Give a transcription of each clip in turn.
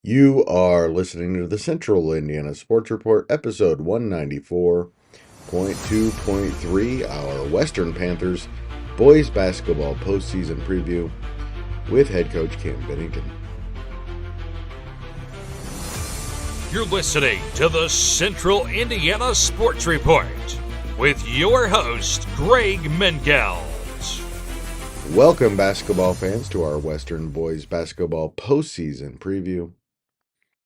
You are listening to the Central Indiana Sports Report, episode 194.2.3, our Western Panthers boys basketball postseason preview with head coach Cam Bennington. You're listening to the Central Indiana Sports Report with your host, Greg Mengels. Welcome, basketball fans, to our Western boys basketball postseason preview.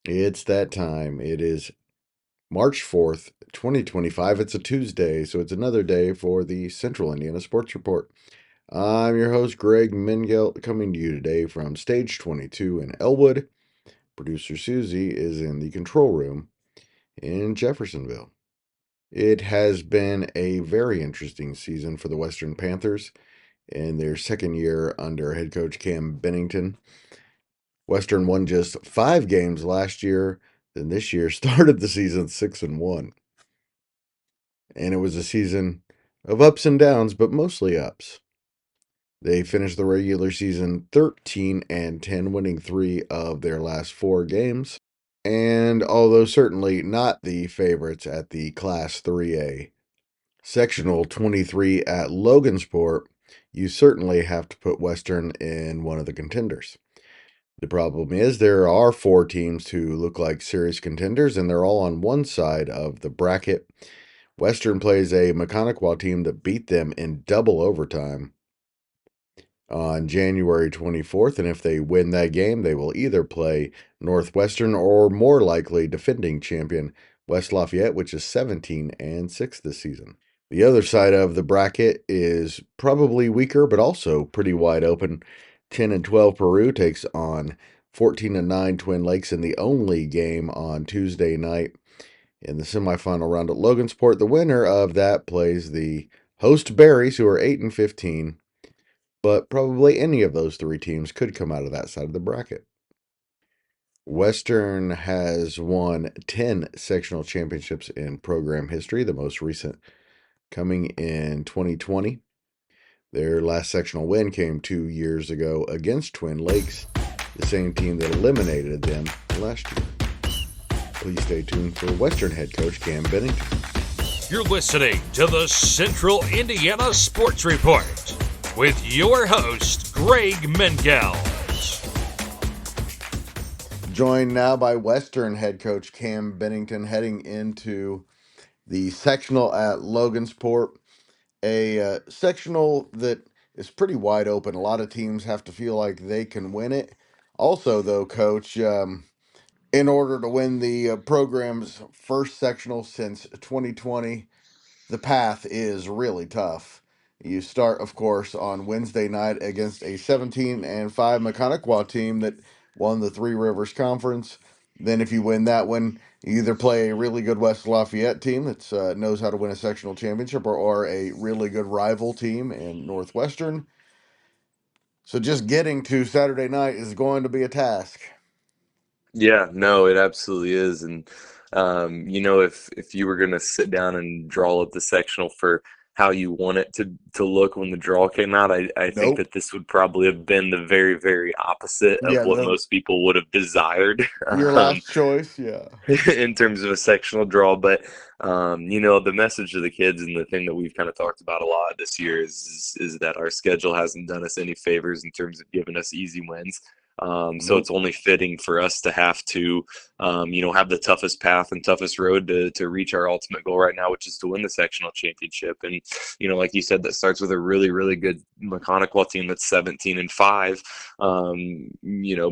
It's that time. It is March 4th, 2025. It's a Tuesday, so it's another day for the Central Indiana Sports Report. I'm your host, Greg Mengel, coming to you today from Stage 22 in Elwood. Producer Susie is in the control room in Jeffersonville. It has been a very interesting season for the Western Panthers in their second year under head coach Cam Bennington. Western won just 5 games last year, then this year started the season 6-1. And it was a season of ups and downs, but mostly ups. They finished the regular season 13-10, winning 3 of their last 4 games. And although certainly not the favorites at the Class 3A Sectional 23 at Logansport, you certainly have to put Western in one of the contenders. The problem is there are 4 teams who look like serious contenders, and they're all on one side of the bracket. Western plays a Maconaquah team that beat them in double overtime on January 24th, and if they win that game, they will either play Northwestern or, more likely, defending champion West Lafayette, which is 17-6 this season. The other side of the bracket is probably weaker, but also pretty wide open. 10-12 Peru takes on 14-9 Twin Lakes in the only game on Tuesday night in the semifinal round at Logansport. The winner of that plays the host Berries, who are 8-15, but probably any of those 3 teams could come out of that side of the bracket. Western has won 10 sectional championships in program history, the most recent coming in 2020. Their last sectional win came 2 years ago against Twin Lakes, the same team that eliminated them last year. Please stay tuned for Western head coach Cam Bennington. You're listening to the Central Indiana Sports Report with your host, Greg Mengels. Joined now by Western head coach Cam Bennington, heading into the sectional at Logansport, a sectional that is pretty wide open. A lot of teams have to feel like they can win it. Also, though, Coach, in order to win the program's first sectional since 2020, the path is really tough. You start, of course, on Wednesday night against a 17-5 Maconaquah team that won the Three Rivers Conference. Then, if you win that one, you either play a really good West Lafayette team that knows how to win a sectional championship, or a really good rival team in Northwestern. So, just getting to Saturday night is going to be a task. Yeah, no, it absolutely is. And if you were going to sit down and draw up the sectional for how you want it to look when the draw came out, I think Nope. that this would probably have been the very, very opposite of Yeah, what most people would have desired. your last choice, yeah. In terms of a sectional draw. But the message to the kids and the thing that we've kind of talked about a lot this year is that our schedule hasn't done us any favors in terms of giving us easy wins. So it's only fitting for us to have to, have the toughest path and toughest road to reach our ultimate goal right now, which is to win the sectional championship. And, like you said, that starts with a really, really good Maconaquah team that's 17-5.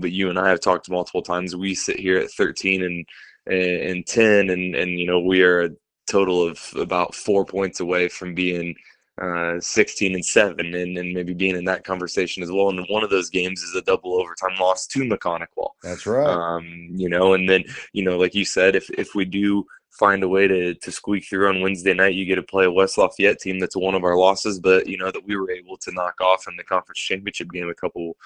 But you and I have talked multiple times. We sit here at 13-10, and we are a total of about 4 points away from being 16-7 and maybe being in that conversation as well. And one of those games is a double overtime loss to Maconaquah. That's right. And then, like you said, if we do find a way to squeak through on Wednesday night, you get to play a West Lafayette team that's one of our losses, but that we were able to knock off in the conference championship game a couple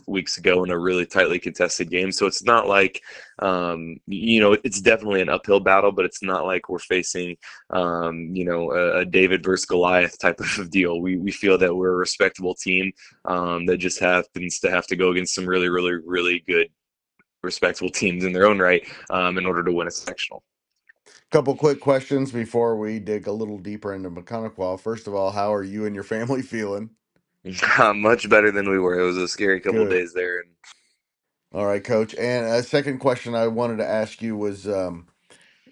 weeks ago in a really tightly contested game. So it's not like it's definitely an uphill battle, but it's not like we're facing a David versus Goliath type of deal. We feel that we're a respectable team that just happens to have to go against some really, really, really good respectable teams in their own right in order to win a sectional. Couple quick questions before we dig a little deeper into McConaughey. First of all, how are you and your family feeling? Much better than we were. It was a scary couple Good. days there, and All right, Coach. And a second question I wanted to ask you was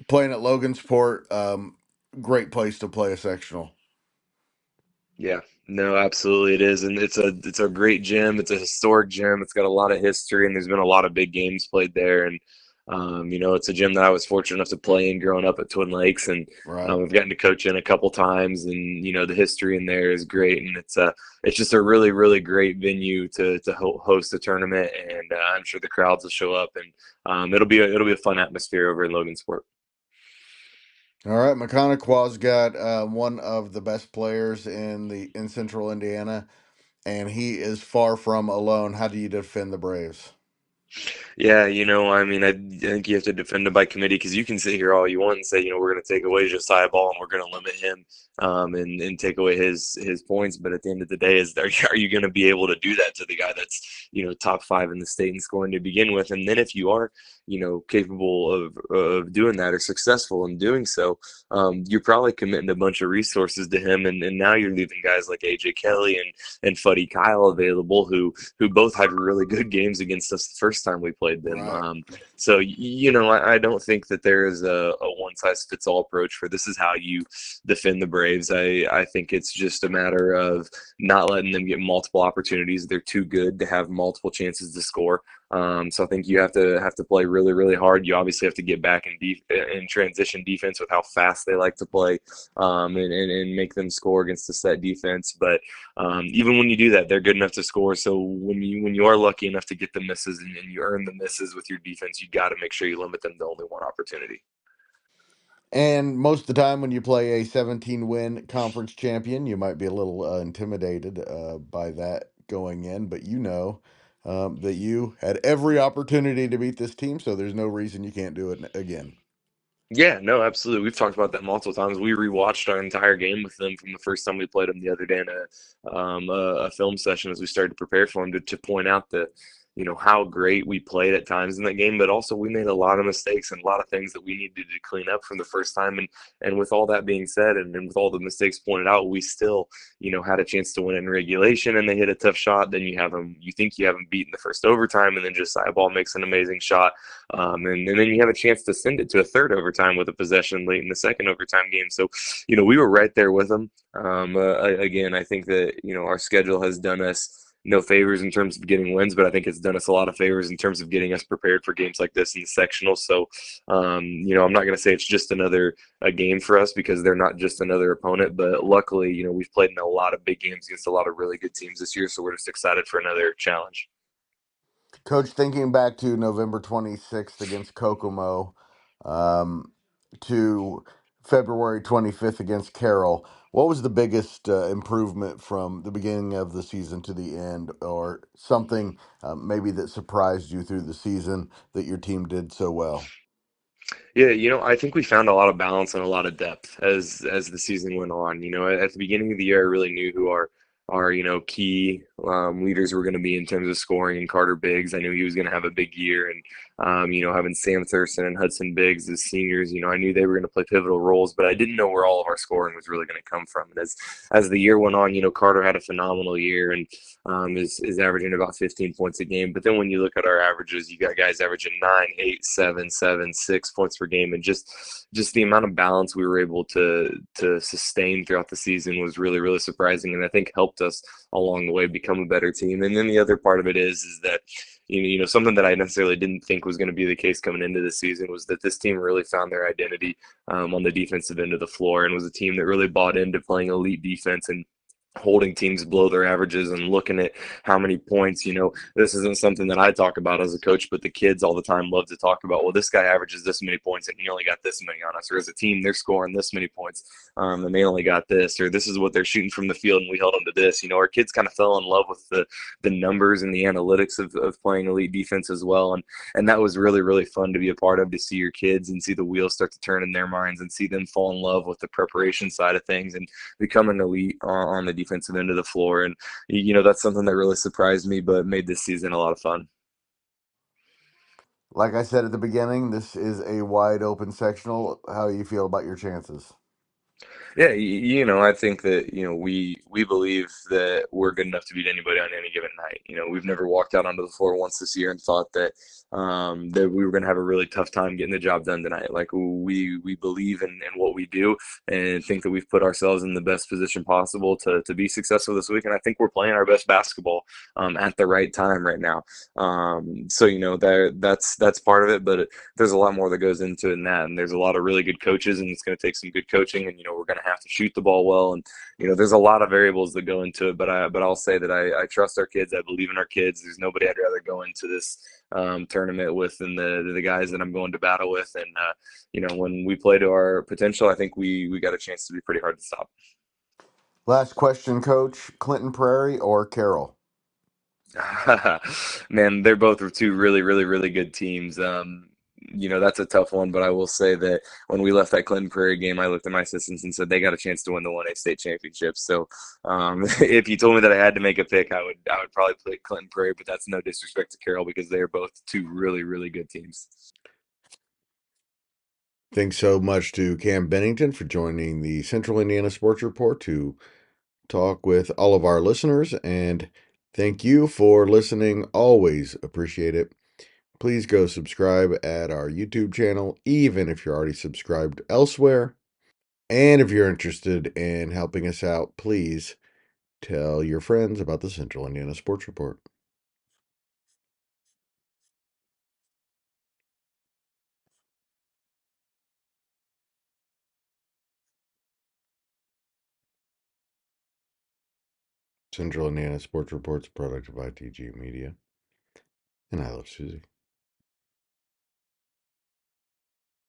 playing at Logansport, great place to play a sectional. yeah, no, absolutely it is, and it's a great gym. It's a historic gym. It's got a lot of history, and there's been a lot of big games played there. And it's a gym that I was fortunate enough to play in growing up at Twin Lakes, and Right. I've gotten to coach in a couple times. And the history in there is great, and it's just a really really great venue to host a tournament, and I'm sure the crowds will show up, and it'll be a fun atmosphere over in Logansport. All right, McConaughey's got one of the best players in Central Indiana, and he is far from alone. How do you defend the Braves? Yeah, I mean, I think you have to defend him by committee because you can sit here all you want and say, we're going to take away Josiah Ball and we're going to limit him and take away his points. But at the end of the day, are you going to be able to do that to the guy that's top five in the state in scoring to begin with? And then if you are capable of doing that or successful in doing so, you're probably committing a bunch of resources to him, and now you're leaving guys like AJ Kelly and Fuddy Kyle available who both had really good games against us the first time we played them. Right. So I don't think that there is a one size fits all approach for this is how you defend the Braves. I think it's just a matter of not letting them get multiple opportunities. They're too good to have multiple chances to score. So I think you have to play really, really hard. You obviously have to get back in transition defense with how fast they like to play, and make them score against the set defense. But even when you do that, they're good enough to score. So when you are lucky enough to get the misses and you earn the misses with your defense, you got to make sure you limit them to only one opportunity. And most of the time, when you play a 17-win conference champion, you might be a little intimidated by that going in, but that you had every opportunity to beat this team, so there's no reason you can't do it again. Yeah, no, absolutely. We've talked about that multiple times. We rewatched our entire game with them from the first time we played them the other day in a film session as we started to prepare for them to point out how great we played at times in that game, but also we made a lot of mistakes and a lot of things that we needed to clean up from the first time. And with all that being said, and with all the mistakes pointed out, we still, had a chance to win in regulation, and they hit a tough shot. Then you think you have them beaten the first overtime, and then Josiah Ball makes an amazing shot. And then you have a chance to send it to a third overtime with a possession late in the second overtime game. So, we were right there with them. Again, I think that, our schedule has done us no favors in terms of getting wins, but I think it's done us a lot of favors in terms of getting us prepared for games like this in the sectional. So, I'm not going to say it's just another a game for us because they're not just another opponent, but luckily, we've played in a lot of big games against a lot of really good teams this year. So we're just excited for another challenge. Coach, thinking back to November 26th against Kokomo, um, to February 25th against Carroll, what was the biggest improvement from the beginning of the season to the end, or something maybe that surprised you through the season that your team did so well? Yeah, I think we found a lot of balance and a lot of depth as the season went on. At the beginning of the year, I really knew who our key leaders were going to be in terms of scoring. And Carter Biggs, I knew he was going to have a big year, and having Sam Thurston and Hudson Biggs as seniors, I knew they were going to play pivotal roles, but I didn't know where all of our scoring was really going to come from. And as the year went on, Carter had a phenomenal year and is averaging about 15 points a game. But then when you look at our averages, you got guys averaging 9, 8, 7, 7, 6 points per game, and just the amount of balance we were able to sustain throughout the season was really really surprising, and I think helped us along the way become a better team. And then the other part of it is that something that I necessarily didn't think was going to be the case coming into the season was that this team really found their identity on the defensive end of the floor, and was a team that really bought into playing elite defense and holding teams below their averages and looking at how many points. This isn't something that I talk about as a coach, but the kids all the time love to talk about, well, this guy averages this many points and he only got this many on us, or as a team they're scoring this many points and they only got this, or this is what they're shooting from the field and we held them to this. Our kids kind of fell in love with the numbers and the analytics of playing elite defense as well, and that was really really fun to be a part of, to see your kids and see the wheels start to turn in their minds and see them fall in love with the preparation side of things and become an elite on the defensive end of the floor. And that's something that really surprised me but made this season a lot of fun. Like I said at the beginning, this is a wide open sectional. How you feel about your chances? Yeah, I think that, we believe that we're good enough to beat anybody on any given night. We've never walked out onto the floor once this year and thought that we were going to have a really tough time getting the job done tonight. Like we believe in what we do and think that we've put ourselves in the best position possible to be successful this week. And I think we're playing our best basketball at the right time right now. So that's part of it, but there's a lot more that goes into it than that. And there's a lot of really good coaches, and it's going to take some good coaching. And we're going to have to shoot the ball well. And there's a lot of variables that go into it. But I'll say that I trust our kids. I believe in our kids. There's nobody I'd rather go into this tournament with than the guys that I'm going to battle with. And when we play to our potential, I think we got a chance to be pretty hard to stop. Last question, Coach. Clinton Prairie or Carroll? Man, they're both two really, really, really good teams. That's a tough one, but I will say that when we left that Clinton Prairie game, I looked at my assistants and said they got a chance to win the 1A state championship. So, if you told me that I had to make a pick, I would probably pick Clinton Prairie, but that's no disrespect to Carroll because they are both two really, really good teams. Thanks so much to Cam Bennington for joining the Central Indiana Sports Report to talk with all of our listeners. And thank you for listening. Always appreciate it. Please go subscribe at our YouTube channel, even if you're already subscribed elsewhere. And if you're interested in helping us out, please tell your friends about the Central Indiana Sports Report. Central Indiana Sports Report's a product of ITG Media. And I love Susie.